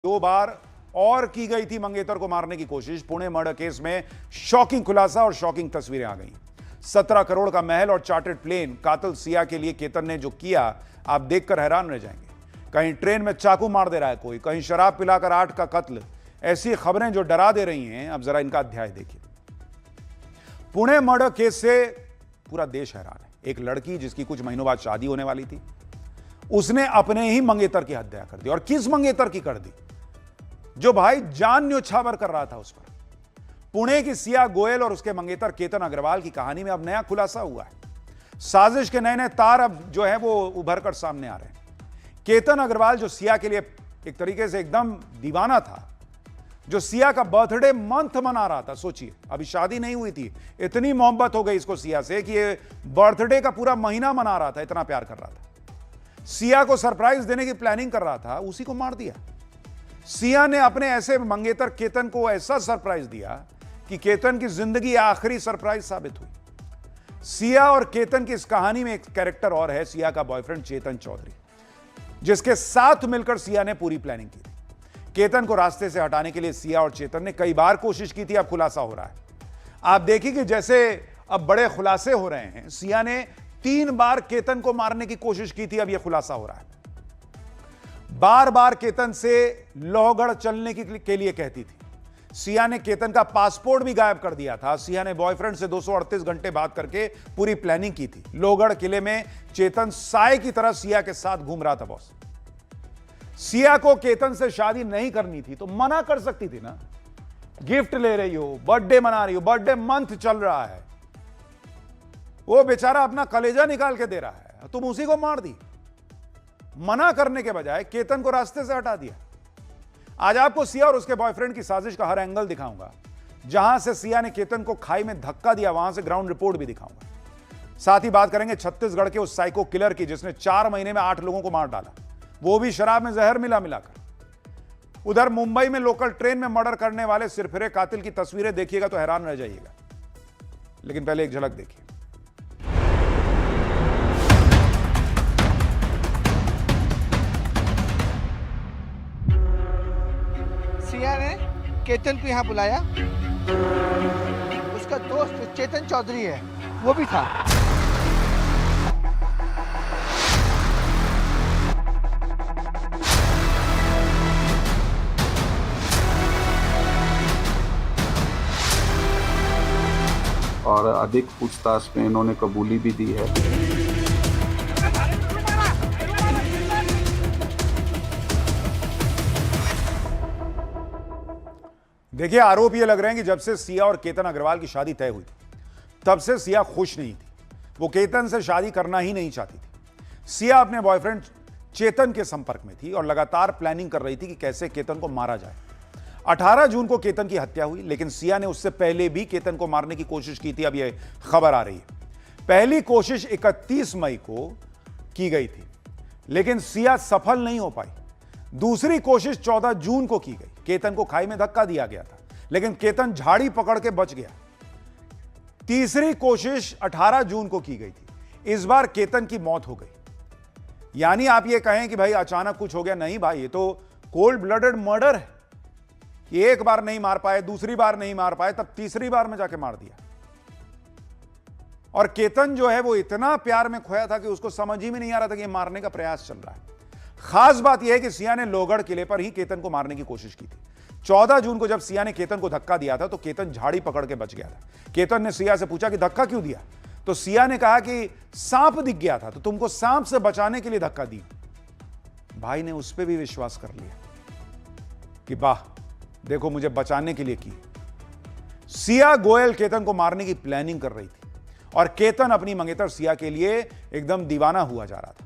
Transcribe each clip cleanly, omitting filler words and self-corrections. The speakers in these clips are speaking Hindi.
दो बार और की गई थी मंगेतर को मारने की कोशिश। पुणे मर्डर केस में शॉकिंग खुलासा और शॉकिंग तस्वीरें आ गई। 17 करोड़ का महल और चार्टर्ड प्लेन कातिल सिया के लिए केतन ने जो किया, आप देखकर हैरान रह जाएंगे। कहीं ट्रेन में चाकू मार दे रहा है कोई, कहीं शराब पिलाकर 8 का कत्ल। ऐसी खबरें जो डरा दे रही हैं। अब जरा इनका अध्याय देखिए। पुणे मर्डर केस से पूरा देश हैरान है। एक लड़की जिसकी कुछ महीनों बाद शादी होने वाली थी, उसने अपने ही मंगेतर की हत्या कर दी। और किस मंगेतर की कर दी? जो भाई जान न्योछावर कर रहा था उस पर। पुणे की सिया गोयल और उसके मंगेतर केतन अग्रवाल की कहानी में अब नया खुलासा हुआ है। साजिश के नए नए तार अब जो है वो उभर कर सामने आ रहे हैं। केतन अग्रवाल जो सिया के लिए एक तरीके से एकदम दीवाना था, जो सिया का बर्थडे मंथ मना रहा था। सोचिए, अभी शादी नहीं हुई थी, इतनी मोहब्बत हो गई इसको सिया से कि ये बर्थडे का पूरा महीना मना रहा था, इतना प्यार कर रहा था। सिया को सरप्राइज देने की प्लानिंग कर रहा था, उसी को मार दिया। सिया ने अपने ऐसे मंगेतर केतन को ऐसा सरप्राइज दिया कि केतन की जिंदगी आखिरी सरप्राइज साबित हुई। सिया और केतन की इस कहानी में एक कैरेक्टर और है, सिया का बॉयफ्रेंड चेतन चौधरी, जिसके साथ मिलकर सिया ने पूरी प्लानिंग की थी। केतन को रास्ते से हटाने के लिए सिया और चेतन ने कई बार कोशिश की थी। अब खुलासा हो रहा है। आप देखिए कि जैसे अब बड़े खुलासे हो रहे हैं। सिया ने 3 बार केतन को मारने की कोशिश की थी। अब यह खुलासा हो रहा है। बार बार केतन से लोहगढ़ चलने के लिए कहती थी। सिया ने केतन का पासपोर्ट भी गायब कर दिया था। सिया ने बॉयफ्रेंड से 238 घंटे बात करके पूरी प्लानिंग की थी। लोहगढ़ किले में चेतन साय की तरह सिया के साथ घूम रहा था। बॉस, सिया को केतन से शादी नहीं करनी थी तो मना कर सकती थी ना। गिफ्ट ले रही हो, बर्थडे मना रही हो, बर्थडे मंथ चल रहा है, वो बेचारा अपना कलेजा निकाल के दे रहा है, तुम उसी को मार दी। मना करने के बजाय केतन को रास्ते से हटा दिया। आज आपको सिया और उसके बॉयफ्रेंड की साजिश का हर एंगल दिखाऊंगा। जहां से सिया ने केतन को खाई में धक्का दिया, वहां से ग्राउंड रिपोर्ट भी दिखाऊंगा। साथ ही बात करेंगे छत्तीसगढ़ के उस साइको किलर की जिसने 4 महीने में 8 लोगों को मार डाला, वो भी शराब में जहर मिलाकर। उधर मुंबई में लोकल ट्रेन में मर्डर करने वाले सिरफिरे कातिल की तस्वीरें देखिएगा तो हैरान रह जाइएगा। लेकिन पहले एक झलक देखिए। सिया ने केतन को यहाँ बुलाया। उसका दोस्त चेतन चौधरी है, वो भी था। और अधिक पूछताछ में इन्होंने कबूली भी दी है। देखिए, आरोप ये लग रहे हैं कि जब से सिया और केतन अग्रवाल की शादी तय हुई थी, तब से सिया खुश नहीं थी। वो केतन से शादी करना ही नहीं चाहती थी। सिया अपने बॉयफ्रेंड चेतन के संपर्क में थी और लगातार प्लानिंग कर रही थी कि कैसे केतन को मारा जाए। 18 जून को केतन की हत्या हुई, लेकिन सिया ने उससे पहले भी केतन को मारने की कोशिश की थी। अब यह खबर आ रही है। पहली कोशिश 31 मई को की गई थी, लेकिन सिया सफल नहीं हो पाई। दूसरी कोशिश 14 जून को की गई। केतन को खाई में धक्का दिया गया था, लेकिन केतन झाड़ी पकड़ के बच गया। तीसरी कोशिश 18 जून को की गई थी। इस बार केतन की मौत हो गई। यानी आप ये कहें कि भाई अचानक कुछ हो गया, नहीं भाई, ये तो कोल्ड ब्लडेड मर्डर है। एक बार नहीं मार पाए, दूसरी बार नहीं मार पाए, तब तीसरी बार में जाके मार दिया। और केतन जो है वो इतना प्यार में खोया था कि उसको समझ ही में नहीं आ रहा था कि ये मारने का प्रयास चल रहा है। खास बात यह है कि सिया ने लोहगढ़ किले पर ही केतन को मारने की कोशिश की थी। 14 जून को जब सिया ने केतन को धक्का दिया था तो केतन झाड़ी पकड़ के बच गया था। केतन ने सिया से पूछा कि धक्का क्यों दिया, तो सिया ने कहा कि सांप दिख गया था तो तुमको सांप से बचाने के लिए धक्का दी। भाई ने उस पर भी विश्वास कर लिया कि वाह, देखो मुझे बचाने के लिए की। सिया गोयल केतन को मारने की प्लानिंग कर रही थी और केतन अपनी मंगेतर सिया के लिए एकदम दीवाना हुआ जा रहा था।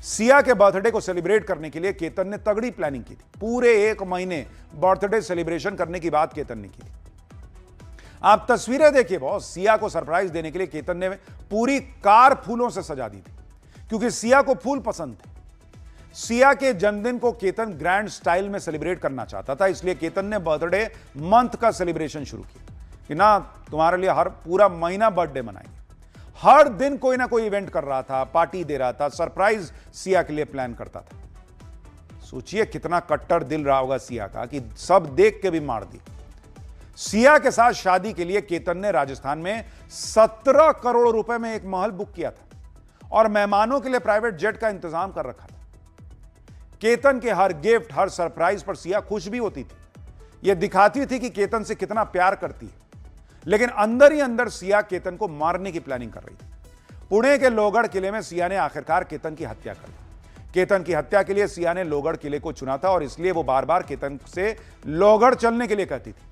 सिया के बर्थडे को सेलिब्रेट करने के लिए केतन ने तगड़ी प्लानिंग की थी। पूरे 1 महीने बर्थडे सेलिब्रेशन करने की बात केतन ने की थी। आप तस्वीरें देखिए बॉस। सिया को सरप्राइज देने के लिए केतन ने पूरी कार फूलों से सजा दी थी, क्योंकि सिया को फूल पसंद थे। सिया के जन्मदिन को केतन ग्रैंड स्टाइल में सेलिब्रेट करना चाहता था, इसलिए केतन ने बर्थडे मंथ का सेलिब्रेशन शुरू किया कि ना, तुम्हारे लिए हर पूरा महीना बर्थडे मनाएंगे। हर दिन कोई ना कोई इवेंट कर रहा था, पार्टी दे रहा था, सरप्राइज सिया के लिए प्लान करता था। सोचिए कितना कट्टर दिल रहा होगा सिया का कि सब देख के भी मार दी। सिया के साथ शादी के लिए केतन ने राजस्थान में 17 करोड़ रुपए में एक महल बुक किया था और मेहमानों के लिए प्राइवेट जेट का इंतजाम कर रखा था। केतन के हर गिफ्ट, हर सरप्राइज पर सिया खुश भी होती थी। यह दिखाती थी कि केतन से कितना प्यार करती है, लेकिन अंदर ही अंदर सिया केतन को मारने की प्लानिंग कर रही थी। पुणे के लोहगढ़ किले में सिया ने आखिरकार केतन की हत्या कर दी। केतन की हत्या के लिए सिया ने लोहगढ़ किले को चुना था और इसलिए वो बार बार केतन से लोहगढ़ चलने के लिए कहती थी।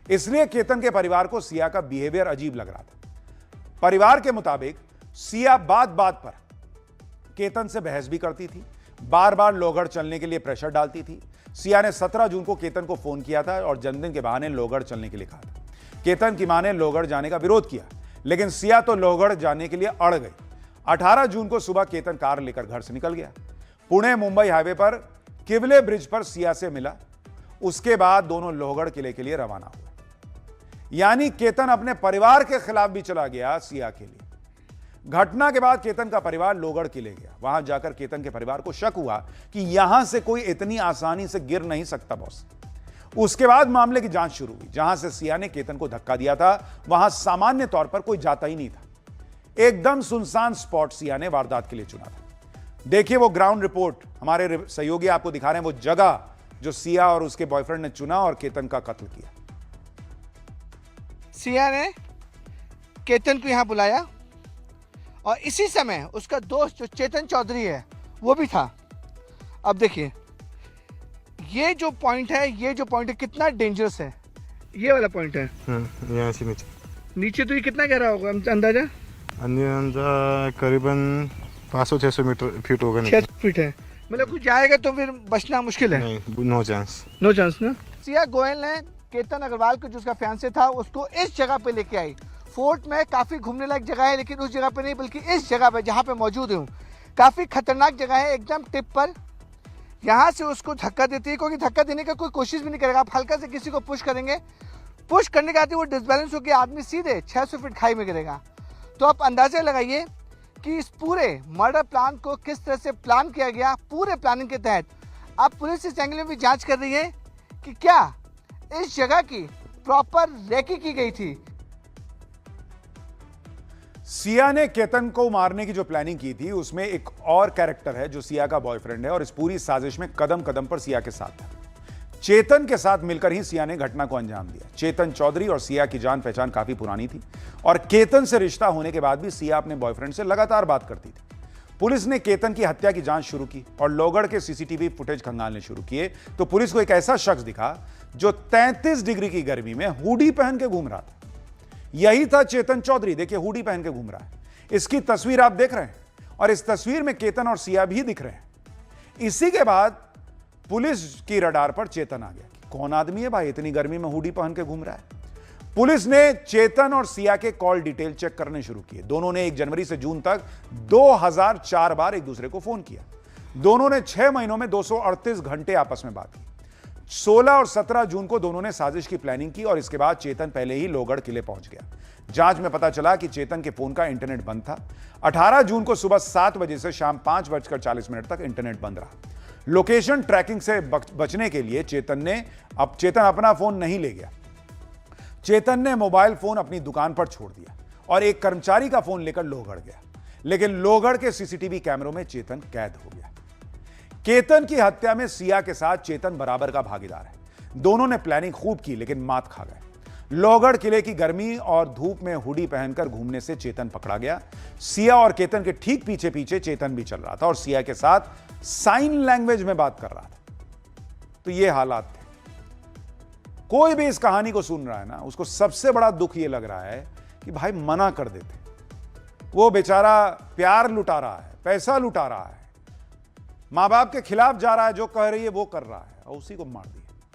इसलिए केतन के परिवार को सिया का बिहेवियर अजीब लग रहा था। परिवार के मुताबिक सिया बात बात पर केतन से बहस भी करती थी, बार बार लोहगढ़ चलने के लिए प्रेशर डालती थी। सिया ने 17 जून को केतन को फोन किया था और जन्मदिन के बहाने लोहगढ़ चलने के लिए कहा था। केतन की मां ने लोहगढ़ जाने का विरोध किया, लेकिन सिया तो लोहगढ़ जाने के लिए अड़ गई। 18 जून को सुबह केतन कार लेकर घर से निकल गया। पुणे मुंबई हाईवे पर किवले ब्रिज पर सिया से मिला। उसके बाद दोनों लोहगढ़ किले के लिए रवाना हुए। यानी केतन अपने परिवार के खिलाफ भी चला गया सिया के लिए। घटना के बाद केतन का परिवार लोहगढ़ किले गया। वहां जाकर केतन के परिवार को शक हुआ कि यहां से कोई इतनी आसानी से गिर नहीं सकता बॉस। उसके बाद मामले की जांच शुरू हुई। जहां से सिया ने केतन को धक्का दिया था वहां सामान्य तौर पर कोई जाता ही नहीं था। एकदम सुनसान स्पॉट सिया ने वारदात के लिए चुना था। देखिए वो ग्राउंड रिपोर्ट हमारे सहयोगी आपको दिखा रहे हैं, वो जगह जो सिया और उसके बॉयफ्रेंड ने चुना और केतन का कत्ल किया। सिया ने केतन को यहाँ बुलाया और इसी समय उसका दोस्त जो चेतन चौधरी है वो भी था। अब देखिए ये जो पॉइंट है कितना डेंजरस है। ये वाला पॉइंट है यहाँ से नीचे नीचे तो ये कितना गहरा होगा अंदाजा? करीबन 500-600 मीटर फीट होगा। 6 फीट है, मतलब कुछ जाएगा तो फिर बचना मुश्किल है। नहीं, नो चांस ना। सिया गोयल ने केतन अग्रवाल को जो उसका फियांसे था उसको इस जगह पे लेके आई। फोर्ट में काफ़ी घूमने लायक जगह है, लेकिन उस जगह पे नहीं बल्कि इस जगह पे जहाँ पे मौजूद हूँ। काफ़ी खतरनाक जगह है, एकदम टिप पर। यहाँ से उसको धक्का देती है, क्योंकि धक्का देने का कोई कोशिश भी नहीं करेगा। आप हल्का से किसी को पुश करेंगे, पुश करने के आते वो डिसबैलेंस होकर आदमी सीधे 600 फीट खाई में गिरेगा। तो आप अंदाजा लगाइए कि इस पूरे मर्डर प्लान को किस तरह से प्लान किया गया। पूरे प्लानिंग के तहत अब पुलिस इस एंगल में भी जाँच कर रही है कि क्या इस जगह की प्रॉपर रेकी की गई थी। सिया ने केतन को मारने की जो प्लानिंग की थी उसमें एक और कैरेक्टर है जो सिया का बॉयफ्रेंड है और इस पूरी साजिश में कदम कदम पर सिया के साथ था। चेतन के साथ मिलकर ही सिया ने घटना को अंजाम दिया। चेतन चौधरी और सिया की जान पहचान काफी पुरानी थी और केतन से रिश्ता होने के बाद भी सिया अपने बॉयफ्रेंड से लगातार बात करती थी। पुलिस ने केतन की हत्या की जांच शुरू की और लोहगढ़ के सीसीटीवी फुटेज खंगालने शुरू किए तो पुलिस को एक ऐसा शख्स दिखा जो 33 डिग्री की गर्मी में हुडी पहन के घूम रहा था। यही था चेतन चौधरी। देखिए हुडी पहन के घूम रहा है। इसकी तस्वीर आप देख रहे हैं और इस तस्वीर में केतन और सिया भी दिख रहे हैं। इसी के बाद पुलिस की रडार पर चेतन आ गया कि कौन आदमी है भाई इतनी गर्मी में हुडी पहन के घूम रहा है। पुलिस ने चेतन और सिया के कॉल डिटेल चेक करने शुरू किए। दोनों ने 1 जनवरी से जून तक 2004 बार एक दूसरे को फोन किया। दोनों ने 6 महीनों में 238 घंटे आपस में बात की। 16 और 17 जून को दोनों ने साजिश की प्लानिंग की और इसके बाद चेतन पहले ही लोहगढ़ किले पहुंच गया। जांच में पता चला कि चेतन के फोन का इंटरनेट बंद था। 18 जून को सुबह 7 बजे से शाम 5:40 तक इंटरनेट बंद रहा। लोकेशन ट्रैकिंग से बचने के लिए चेतन अपना फोन नहीं ले गया। चेतन ने मोबाइल फोन अपनी दुकान पर छोड़ दिया और एक कर्मचारी का फोन लेकर लोहगढ़ गया, लेकिन लोहगढ़ के सीसीटीवी कैमरों में चेतन कैद हो गया। केतन की हत्या में सिया के साथ चेतन बराबर का भागीदार है। दोनों ने प्लानिंग खूब की लेकिन मात खा गए। लोहगढ़ किले की गर्मी और धूप में हुडी पहनकर घूमने से चेतन पकड़ा गया। सिया और केतन के ठीक पीछे पीछे चेतन भी चल रहा था और सिया के साथ साइन लैंग्वेज में बात कर रहा था। तो ये हालात थे। कोई भी इस कहानी को सुन रहा है ना, उसको सबसे बड़ा दुख ये लग रहा है कि भाई मना कर देते। वो बेचारा प्यार लुटा रहा है, पैसा लुटा रहा है, मां बाप के खिलाफ जा रहा है, जो कह रही है वो कर रहा है और उसी को मार दिया।